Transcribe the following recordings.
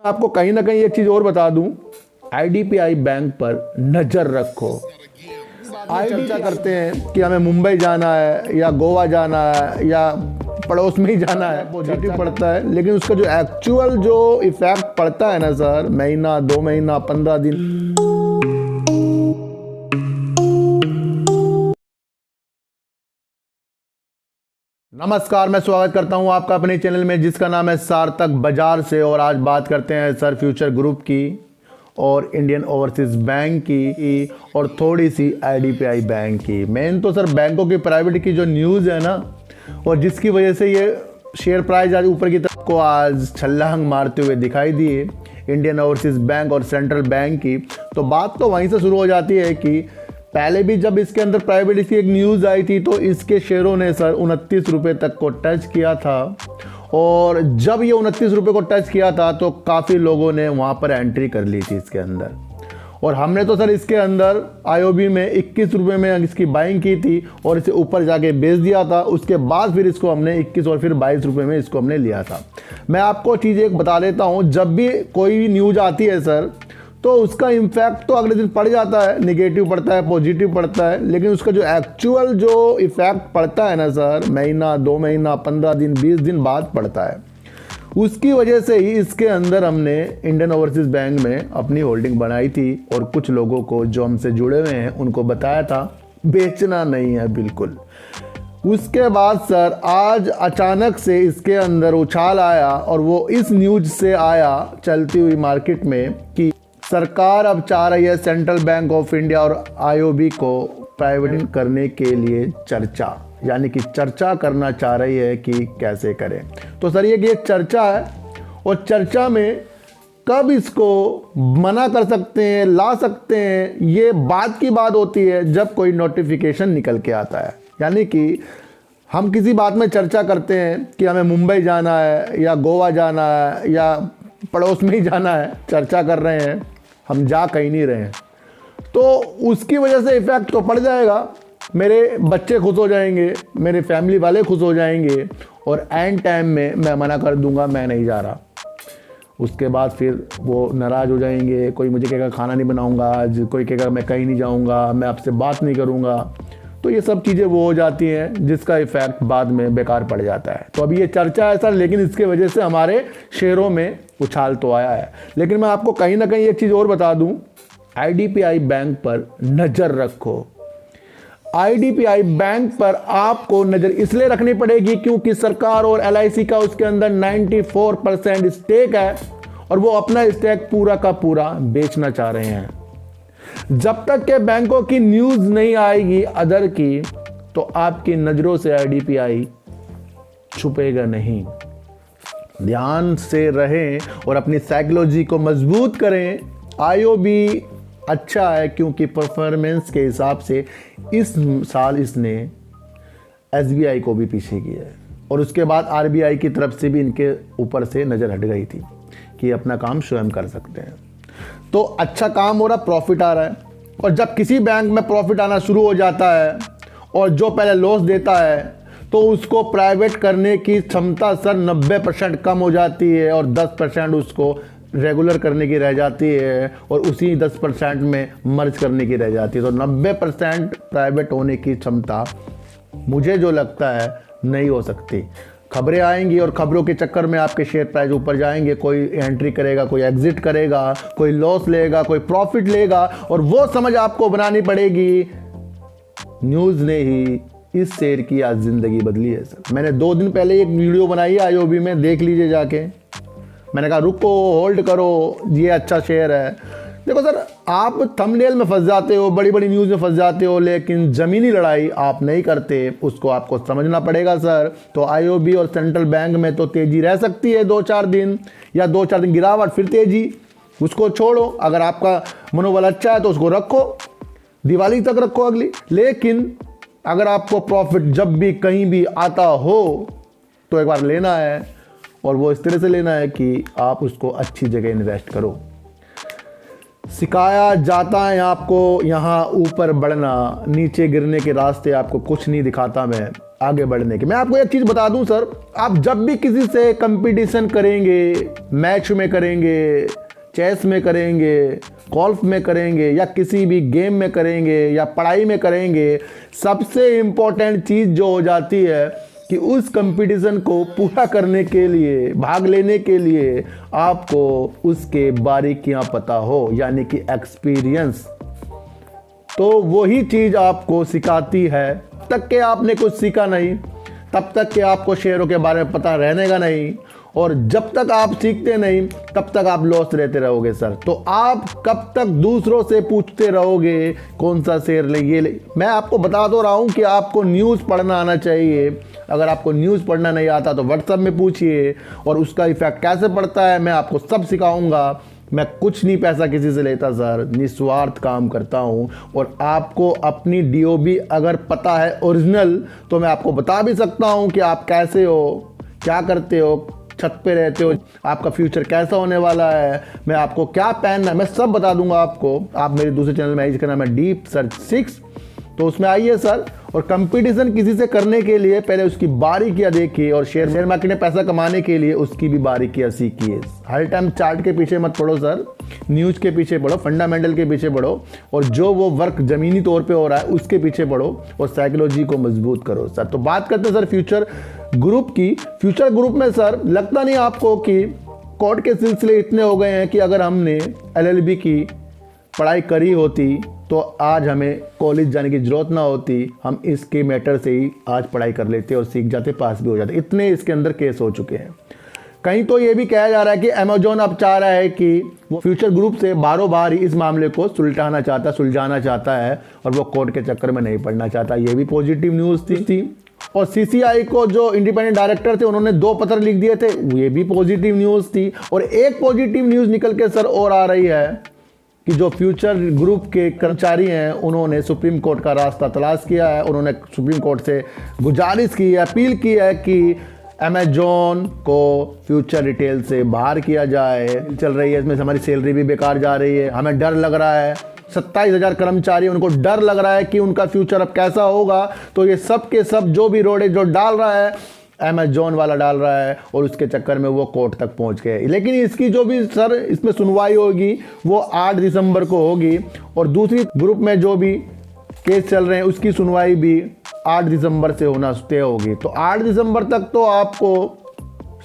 आपको कहीं ना कहीं एक चीज और बता दूं, आईडीपीआई बैंक पर नजर रखो। चर्चा करते हैं कि हमें मुंबई जाना है या गोवा जाना है या पड़ोस में ही जाना है, पॉजिटिव पड़ता है, लेकिन उसका जो एक्चुअल जो इफेक्ट पड़ता है ना सर, महीना 2 महीना 15 दिन। नमस्कार, मैं स्वागत करता हूं आपका अपने चैनल में जिसका नाम है सार्थक बाजार से। और आज बात करते हैं सर फ्यूचर ग्रुप की और इंडियन ओवरसीज बैंक की और थोड़ी सी आईडीपीआई बैंक की। मेन तो सर बैंकों की प्राइवेट की जो न्यूज़ है ना, और जिसकी वजह से ये शेयर प्राइस आज ऊपर की तरफ को आज छलांग मारते हुए दिखाई दिए इंडियन ओवरसीज बैंक और सेंट्रल बैंक की। तो बात तो वहीं से शुरू हो जाती है कि पहले भी जब इसके अंदर प्राइवेट इसकी एक न्यूज़ आई थी तो इसके शेयरों ने सर 29 रुपये तक को टच किया था। और जब ये 29 रुपये को टच किया था तो काफ़ी लोगों ने वहाँ पर एंट्री कर ली थी इसके अंदर। और हमने तो सर इसके अंदर आईओबी में 21 रुपये में इसकी बाइंग की थी और इसे ऊपर जाके बेच दिया था। उसके बाद फिर इसको हमने 21 और फिर 22 रुपये में इसको हमने लिया था। मैं आपको चीज़ एक बता देता हूँ, जब भी कोई भी न्यूज़ आती है सर तो उसका इम्पैक्ट तो अगले दिन पड़ जाता है, नेगेटिव पड़ता है, पॉजिटिव पड़ता है, लेकिन उसका जो एक्चुअल जो इफेक्ट पड़ता है ना सर, महीना 2 महीना 15 दिन 20 दिन बाद पड़ता है। उसकी वजह से ही इसके अंदर हमने इंडियन ओवरसीज बैंक में अपनी होल्डिंग बनाई थी और कुछ लोगों को जो हमसे जुड़े हुए हैं उनको बताया था बेचना नहीं है बिल्कुल। उसके बाद सर आज अचानक से इसके अंदर उछाल आया और वो इस न्यूज़ से आया चलती हुई मार्केट में कि सरकार अब चाह रही है सेंट्रल बैंक ऑफ इंडिया और आईओबी को प्राइवेट करने के लिए चर्चा, यानी कि चर्चा करना चाह रही है कि कैसे करें। तो सर ये चर्चा है और चर्चा में कब इसको मना कर सकते हैं, ला सकते हैं, ये बात की बात होती है जब कोई नोटिफिकेशन निकल के आता है। यानी कि हम किसी बात में चर्चा करते हैं कि हमें मुंबई जाना है या गोवा जाना है या पड़ोस में ही जाना है, चर्चा कर रहे हैं, हम जा कहीं नहीं रहे हैं, तो उसकी वजह से इफ़ेक्ट तो पड़ जाएगा। मेरे बच्चे खुश हो जाएंगे, मेरे फैमिली वाले खुश हो जाएंगे और एंड टाइम में मैं मना कर दूंगा मैं नहीं जा रहा। उसके बाद फिर वो नाराज़ हो जाएंगे, कोई मुझे कहेगा खाना नहीं बनाऊंगा आज, कोई कहेगा मैं कहीं नहीं जाऊंगा, मैं आपसे बात नहीं करूंगा। तो ये सब चीज़ें वो हो जाती हैं जिसका इफ़ेक्ट बाद में बेकार पड़ जाता है। तो अभी ये चर्चा है सर, लेकिन इसके वजह से हमारे शेयरों में उछाल तो आया है। लेकिन मैं आपको कहीं ना कहीं एक चीज़ और बता दूं, आईडीपीआई बैंक पर नज़र रखो। आईडीपीआई बैंक पर आपको नज़र इसलिए रखनी पड़ेगी क्योंकि सरकार और एलआईसी का उसके अंदर 94% स्टेक है और वो अपना स्टेक पूरा का पूरा बेचना चाह रहे हैं। जब तक के बैंकों की न्यूज़ नहीं आएगी अदर की, तो आपकी नज़रों से आईडीपीआई छुपेगा नहीं। ध्यान से रहें और अपनी साइकोलॉजी को मजबूत करें। आईओबी अच्छा है क्योंकि परफॉर्मेंस के हिसाब से इस साल इसने एसबीआई को भी पीछे किया है और उसके बाद आरबीआई की तरफ से भी इनके ऊपर से नज़र हट गई थी कि अपना काम स्वयं कर सकते हैं। तो अच्छा काम हो रहा, प्रॉफिट आ रहा है। और जब किसी बैंक में प्रॉफिट आना शुरू हो जाता है और जो पहले लॉस देता है तो उसको प्राइवेट करने की क्षमता सर 90% कम हो जाती है और 10% उसको रेगुलर करने की रह जाती है और उसी 10% में मर्ज करने की रह जाती है। तो 90% प्राइवेट होने की क्षमता मुझे जो लगता है नहीं हो सकती। खबरें आएंगी और खबरों के चक्कर में आपके शेयर प्राइस ऊपर जाएंगे, कोई एंट्री करेगा, कोई एग्जिट करेगा, कोई लॉस लेगा, कोई प्रॉफिट लेगा, और वो समझ आपको बनानी पड़ेगी। न्यूज़ ने ही इस शेयर की आज ज़िंदगी बदली है सर। मैंने 2 दिन पहले एक वीडियो बनाई है आईओबी में, देख लीजिए जाके। मैंने कहा रुको, होल्ड करो, ये अच्छा शेयर है। देखो सर, आप थंबनेल में फंस जाते हो, बड़ी बड़ी न्यूज़ में फंस जाते हो, लेकिन ज़मीनी लड़ाई आप नहीं करते, उसको आपको समझना पड़ेगा सर। तो आईओबी और सेंट्रल बैंक में तो तेज़ी रह सकती है 2-4 दिन, या 2-4 दिन गिरावट फिर तेज़ी, उसको छोड़ो। अगर आपका मनोबल अच्छा है तो उसको रखो, दिवाली तक रखो अगली। लेकिन अगर आपको प्रॉफिट जब भी कहीं भी आता हो तो एक बार लेना है, और वो इस तरह से लेना है कि आप उसको अच्छी जगह इन्वेस्ट करो। सिखाया जाता है आपको यहाँ ऊपर बढ़ना, नीचे गिरने के रास्ते आपको कुछ नहीं दिखाता मैं। आगे बढ़ने के। मैं आपको एक चीज़ बता दूं सर, आप जब भी किसी से कंपटीशन करेंगे, मैच में करेंगे, चेस में करेंगे, गोल्फ में करेंगे या किसी भी गेम में करेंगे या पढ़ाई में करेंगे, सबसे इम्पोर्टेंट चीज़ जो हो जाती है कि उस कंपटीशन को पूरा करने के लिए, भाग लेने के लिए आपको उसके बारीकियां पता हो, यानी कि एक्सपीरियंस। तो वही चीज़ आपको सिखाती है। तक के आपने कुछ सीखा नहीं, तब तक के आपको शेयरों के बारे में पता रहने का नहीं, और जब तक आप सीखते नहीं तब तक आप लॉस रहते रहोगे सर। तो आप कब तक दूसरों से पूछते रहोगे कौन सा शेयर ले, ये ले। मैं आपको बता तो रहा हूँ कि आपको न्यूज़ पढ़ना आना चाहिए। अगर आपको न्यूज़ पढ़ना नहीं आता तो व्हाट्सएप में पूछिए, और उसका इफेक्ट कैसे पड़ता है मैं आपको सब सिखाऊंगा। मैं कुछ नहीं पैसा किसी से लेता सर, निस्वार्थ काम करता हूँ। और आपको अपनी डीओबी अगर पता है ओरिजिनल, तो मैं आपको बता भी सकता हूँ कि आप कैसे हो, क्या करते हो, छत पे रहते हो, आपका फ्यूचर कैसा होने वाला है, मैं आपको क्या पहनना है, मैं सब बता दूंगा आपको। आप मेरे दूसरे चैनल में, जिसका नाम है डीप सर्च 6, तो उसमें आइए सर। और कंपटीशन किसी से करने के लिए पहले उसकी बारीकियां देखिए, और शेयर मार्केट में पैसा कमाने के लिए उसकी भी बारीकियां सीखिए। हर टाइम चार्ट के पीछे मत पढ़ो सर, न्यूज़ के पीछे पढ़ो, फंडामेंटल के पीछे पढ़ो, और जो वो वर्क ज़मीनी तौर पे हो रहा है उसके पीछे पढ़ो, और साइकोलॉजी को मजबूत करो सर। तो बात करते हैं सर फ्यूचर ग्रुप की। फ्यूचर ग्रुप में सर लगता नहीं आपको कि कोर्ट के सिलसिले इतने हो गए हैं कि अगर हमने LLB की पढ़ाई करी होती तो आज हमें कॉलेज जाने की ज़रूरत ना होती, हम इसके मैटर से ही आज पढ़ाई कर लेते और सीख जाते, पास भी हो जाते। इतने इसके अंदर केस हो चुके हैं। कहीं तो ये भी कहा जा रहा है कि अमेजोन अब चाह रहा है कि वो फ्यूचर ग्रुप से बारों बार ही इस मामले को सुलझाना चाहता है, और वो कोर्ट के चक्कर में नहीं पड़ना चाहता। ये भी पॉजिटिव न्यूज़ थी। और CCI को जो इंडिपेंडेंट डायरेक्टर थे उन्होंने 2 पत्र लिख दिए थे, ये भी पॉजिटिव न्यूज़ थी। और एक पॉजिटिव न्यूज़ निकल के सर और आ रही है कि जो फ्यूचर ग्रुप के कर्मचारी हैं उन्होंने सुप्रीम कोर्ट का रास्ता तलाश किया है। उन्होंने सुप्रीम कोर्ट से गुजारिश की है, अपील की है कि अमेजोन को फ्यूचर रिटेल से बाहर किया जाए। चल रही है, इसमें हमारी सैलरी भी बेकार जा रही है, हमें डर लग रहा है। 27,000 कर्मचारी, उनको डर लग रहा है कि उनका फ्यूचर अब कैसा होगा। तो ये सब के सब जो भी रोड़े जो डाल रहा है अमेजोन वाला डाल रहा है, और उसके चक्कर में वो कोर्ट तक पहुंच गए। लेकिन इसकी जो भी सर इसमें सुनवाई होगी वो 8 दिसंबर को होगी, और दूसरी ग्रुप में जो भी केस चल रहे हैं उसकी सुनवाई भी 8 दिसंबर से होना तय होगी। तो 8 दिसंबर तक तो आपको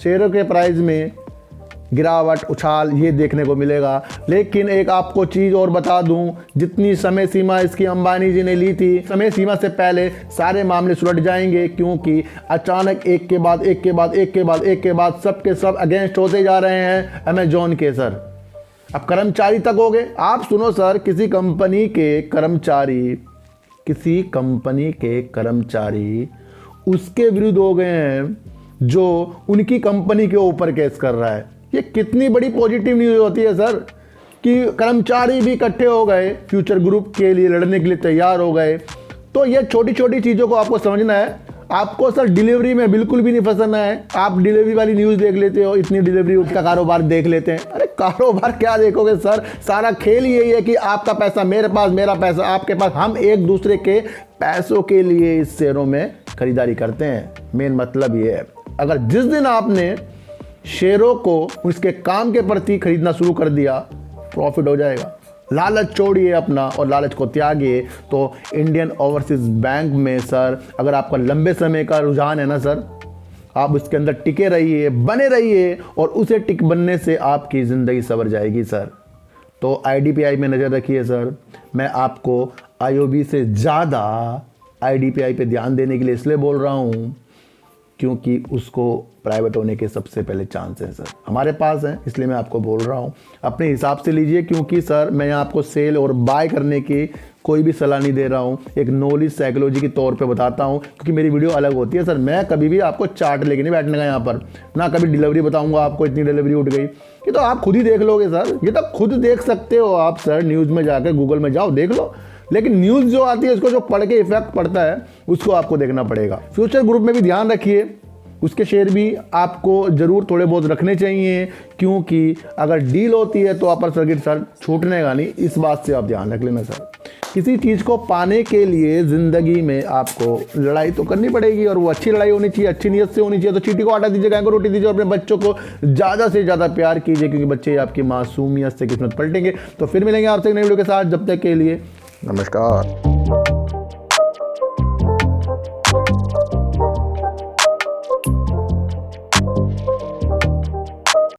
शेयरों के प्राइस में गिरावट, उछाल ये देखने को मिलेगा। लेकिन एक आपको चीज़ और बता दूं, जितनी समय सीमा इसकी अंबानी जी ने ली थी, समय सीमा से पहले सारे मामले सुलझ जाएंगे, क्योंकि अचानक एक के बाद सब के सब अगेंस्ट होते जा रहे हैं अमेजोन के सर। अब कर्मचारी तक हो गए। आप सुनो सर, किसी कंपनी के कर्मचारी उसके विरुद्ध हो गए हैं जो उनकी कंपनी के ऊपर केस कर रहा है। ये कितनी बड़ी पॉजिटिव न्यूज़ होती है सर, कि कर्मचारी भी इकट्ठे हो गए, फ्यूचर ग्रुप के लिए लड़ने के लिए तैयार हो गए। तो ये छोटी छोटी चीज़ों को आपको समझना है। आपको सर डिलीवरी में बिल्कुल भी नहीं फंसना है। आप डिलीवरी वाली न्यूज़ देख लेते हो, इतनी डिलीवरी, उसका कारोबार देख लेते हैं। अरे कारोबार क्या देखोगे सर, सारा खेल यही है कि आपका पैसा मेरे पास, मेरा पैसा आपके पास, हम एक दूसरे के पैसों के लिए इस शेयरों में खरीदारी करते हैं। मेन मतलब ये है, अगर जिस दिन आपने शेयरों को उसके काम के प्रति खरीदना शुरू कर दिया, प्रॉफिट हो जाएगा। लालच छोड़िए अपना और लालच को त्यागिए। तो इंडियन ओवरसीज बैंक में सर अगर आपका लंबे समय का रुझान है ना सर, आप उसके अंदर टिके रहिए, बने रहिए, और उसे टिक बनने से आपकी ज़िंदगी संवर जाएगी सर। तो IDPI में नज़र रखिए सर। मैं आपको IOB से ज़्यादा IDPI पे ध्यान देने के लिए इसलिए बोल रहा हूँ क्योंकि उसको प्राइवेट होने के सबसे पहले चांस हैं सर, हमारे पास हैं, इसलिए मैं आपको बोल रहा हूँ। अपने हिसाब से लीजिए, क्योंकि सर मैं आपको सेल और बाय करने की कोई भी सलाह नहीं दे रहा हूँ, एक नॉलेज साइकोलॉजी के तौर पे बताता हूँ, क्योंकि मेरी वीडियो अलग होती है सर। मैं कभी भी आपको चार्ट लेके नहीं बैठने का यहाँ पर, ना कभी डिलीवरी बताऊँगा आपको इतनी डिलीवरी उठ गई। ये तो आप खुद ही देख लोगे सर, ये तो खुद देख सकते हो आप सर। न्यूज़ में जाकर गूगल में जाओ, देख लो। लेकिन न्यूज़ जो आती है उसको जो पढ़ के इफेक्ट पड़ता है उसको आपको देखना पड़ेगा। फ्यूचर ग्रुप में भी ध्यान रखिए, उसके शेयर भी आपको ज़रूर थोड़े बहुत रखने चाहिए, क्योंकि अगर डील होती है तो अपर सर्किट सर छूटने का नहीं, इस बात से आप ध्यान रख लेना सर। किसी चीज़ को पाने के लिए ज़िंदगी में आपको लड़ाई तो करनी पड़ेगी, और वो अच्छी लड़ाई होनी चाहिए, अच्छी नीयत से होनी चाहिए। तो चींटी को आटा दीजिए, गाय को रोटी दीजिए, और अपने बच्चों को ज़्यादा से ज़्यादा प्यार कीजिए, क्योंकि बच्चे आपकी मासूमियत से किस्मत पलटेंगे। तो फिर मिलेंगे आपसे एक नई वीडियो के साथ, जब तक के लिए नमस्कार।